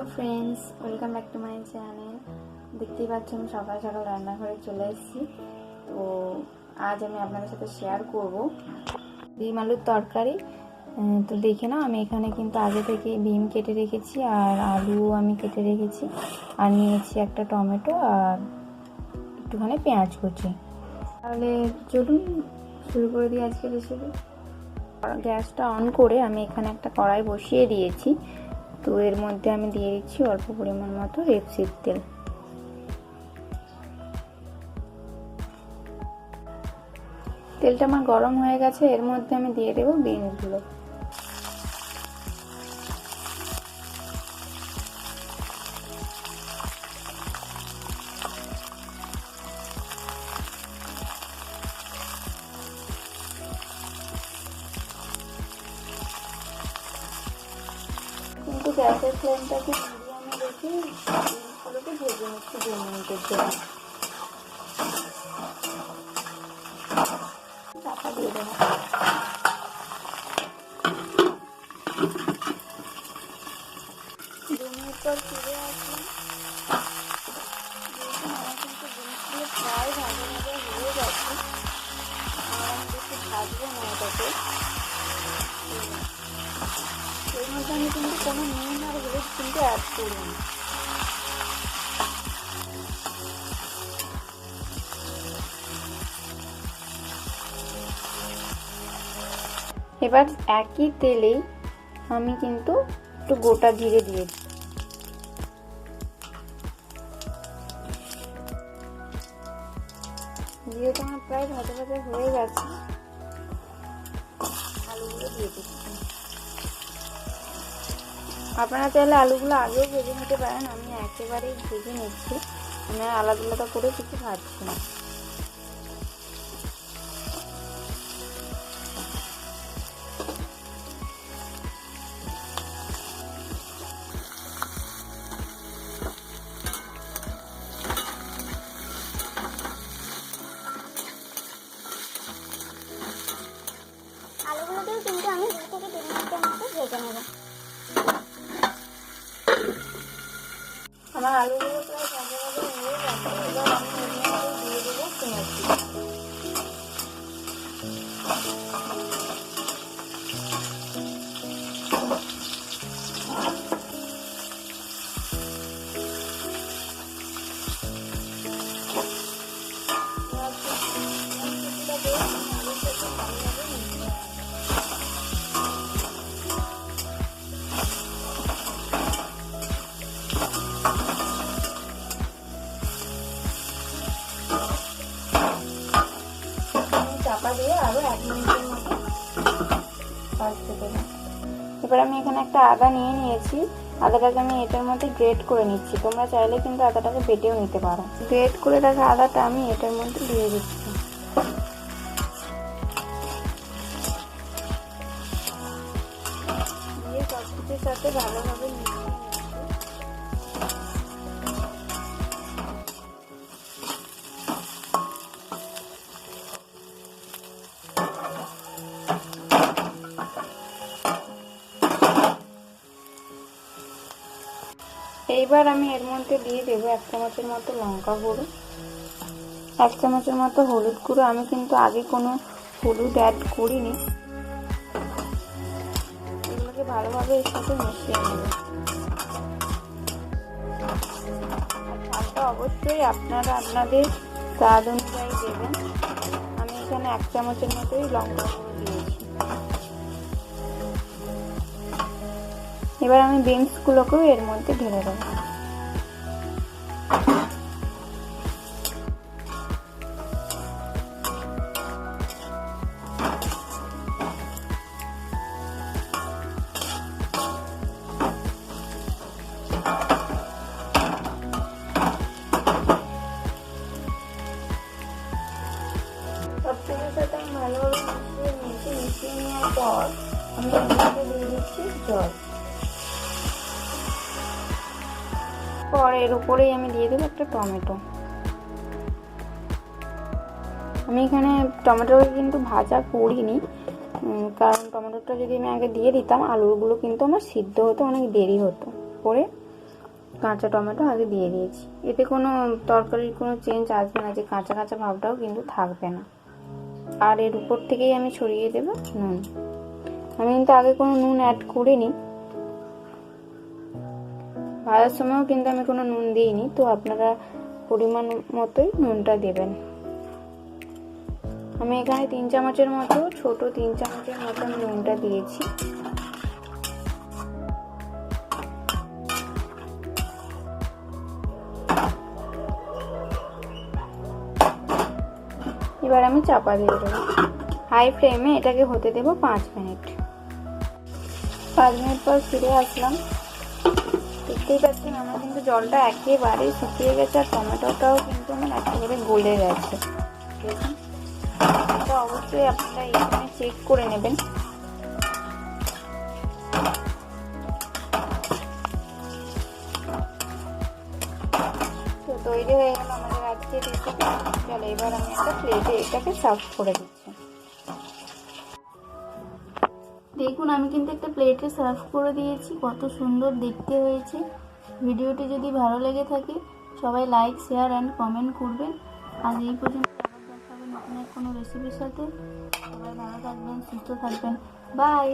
Hello friends welcome back to my channel. देखते पाচ্ছেন আমি সকাল সকাল রান্নাঘরে চলে এসেছি। তো আজ আমি আপনাদের সাথে শেয়ার করব ডিম আলুর তরকারি। তো দেখে নাও, আমি এখানে কিন্তু আগে থেকে ডিম কেটে রেখেছি আর আলু আমি কেটে রেখেছি, আর নিয়েছি একটা টমেটো আর একটুখানি পেঁয়াজ কুচি। তাহলে চলুন শুরু করে দিই আজকে রেসিপি। গ্যাসটা অন করে আমি এখানে একটা কড়াই বসিয়ে দিয়েছি। তো এর মধ্যে আমি দিয়ে দিচ্ছি অল্প পরিমাণ মতো রেপসিড তেল। তেলটা আমার গরম হয়ে গেছে, এর মধ্যে আমি দিয়ে দেবো বিনসগুলো। কিন্তু গ্যাসের ফ্লেমটাকে মিডিয়ামে রেখে বিনসগুলোকে ভেজে নিচ্ছি 2 মিনিটের জন্য। চাপা দিয়ে দেবো। পর ফিরে আসলাম। আমার কিন্তু জিনিসগুলো প্রায় ভাজা ভাজা হয়ে গেছে, আর আমি বেশি ভাজবো না এটাকে। এর মধ্যে আমি কিন্তু কোনো নুন আর হলুদ কিন্তু অ্যাড করি না। এবার একই তেলেই আমি কিন্তু একটু গোটা জিরে দিয়েছি। জিরেটা আমার প্রায় ভাজা ভাজা হয়ে গেছে, আলুগুলো দিয়ে দিচ্ছি। আপনারা চাইলে আলুগুলো আগেও ভেজে নিতে পারেন, আমি একেবারেই ভেজে নিচ্ছি, আমি আলাদা আলাদা করে কিছু ভাজছি না। আলুগুলোকেও কিন্তু আমি 2 থেকে 3 মিনিটের মতো ভেজে নেব। আমার আলুগুলো প্রায় ভাজা ভাজা হয়ে গেছে। এবার আমি এর মধ্যে দিয়ে দেবো পেঁয়াজ। চাপা দিয়ে আরো 1 মিনিটের মতো ভাজতে দেবো। এবার আমি এখানে একটা আদা নিয়েছি, আদাটাকে আমি এটার মধ্যে গ্রেট করে নিচ্ছি। তোমরা চাইলে কিন্তু আদাটাকে বেটেও নিতে পারো। গ্রেট করে রাখা আদাটা আমি এটার মধ্যে দিয়ে দিচ্ছি। দিয়ে সবকিছুর সাথে ভালোভাবে মিশিয়ে নিচ্ছি। এইবার আমি এর মধ্যে দিয়ে দেবো 1 চামচের মতো লঙ্কা গুঁড়ো, 1 চামচের মতো হলুদ গুঁড়ো। আমি কিন্তু আগে কোনো হলুদ অ্যাড করিনি। এগুলোকে ভালোভাবে এর সাথে মিশিয়ে নেব। ঝালটা অবশ্যই আপনারা আপনাদের স্বাদ অনুযায়ী দেবেন। আমি এখানে 1 চামচের মতোই লঙ্কা গুঁড়ো দিয়েছি। এবার আমি বিনসগুলোকেও এর মধ্যে ঢেলে দেবো। সবকিছুর সাথে আমি ভালোভাবে মিশিয়ে নেওয়ার পর আমি এর মধ্যে দিয়ে দিচ্ছি জল। পর এর উপরেই আমি দিয়ে দেবো একটা টমেটো। আমি এখানে টমেটোকে কিন্তু ভাজা করিনি, কারণ টমেটোটা যদি আমি আগে দিয়ে দিতাম আলুগুলো কিন্তু আমার সিদ্ধ হতে অনেক দেরি হতো। করে কাঁচা টমেটো আগে দিয়ে দিয়েছি। এতে কোনো তরকারির কোনো চেঞ্জ আসবে না, যে কাঁচা কাঁচা ভাবটাও কিন্তু থাকবে না। আর এর উপর থেকেই আমি ছড়িয়ে দেব নুন। আমি কিন্তু আগে কোনো নুন অ্যাড করিনি, ভাজার সময়ও কিন্তু আমি কোনো নুন দিইনি। তো আপনারা পরিমাণ মতোই নুনটা দেবেন। আমি এখানে 3 চামচের মতো, ছোট 3 চামচের মতো আমি নুনটা দিয়েছি। এবার আমি চাপা দিয়ে দেবো। হাই ফ্লেমে এটাকে হতে দেবো 5 মিনিট। 5 মিনিট পর ফিরে আসলাম। দেখতেই পাচ্ছেন আমার কিন্তু জলটা একেবারেই শুকিয়ে গেছে, আর টমেটোটাও কিন্তু আমার একেবারে গলে গেছে। দেখুন, এটা অবশ্যই আপনারা এখানে চেক করে নেবেন। তো তৈরি হয়ে গেল আমাদের আজকে রেসিপি। চলো এবার আমি একটা প্লেটে এটাকে সার্ভ করে দিচ্ছি। দেখুন আমি কিন্তু একটা প্লেটে সার্ভ করে দিয়েছি, কত সুন্দর দেখতে হয়েছে। ভিডিওটি যদি ভালো লেগে থাকে সবাই লাইক, শেয়ার অ্যান্ড কমেন্ট করবেন। আজ এই পর্যন্ত, আবার দেখা হবে নতুন কোনো রেসিপির সাথে। সবাই ভালো থাকবেন, সুস্থ থাকবেন। বাই।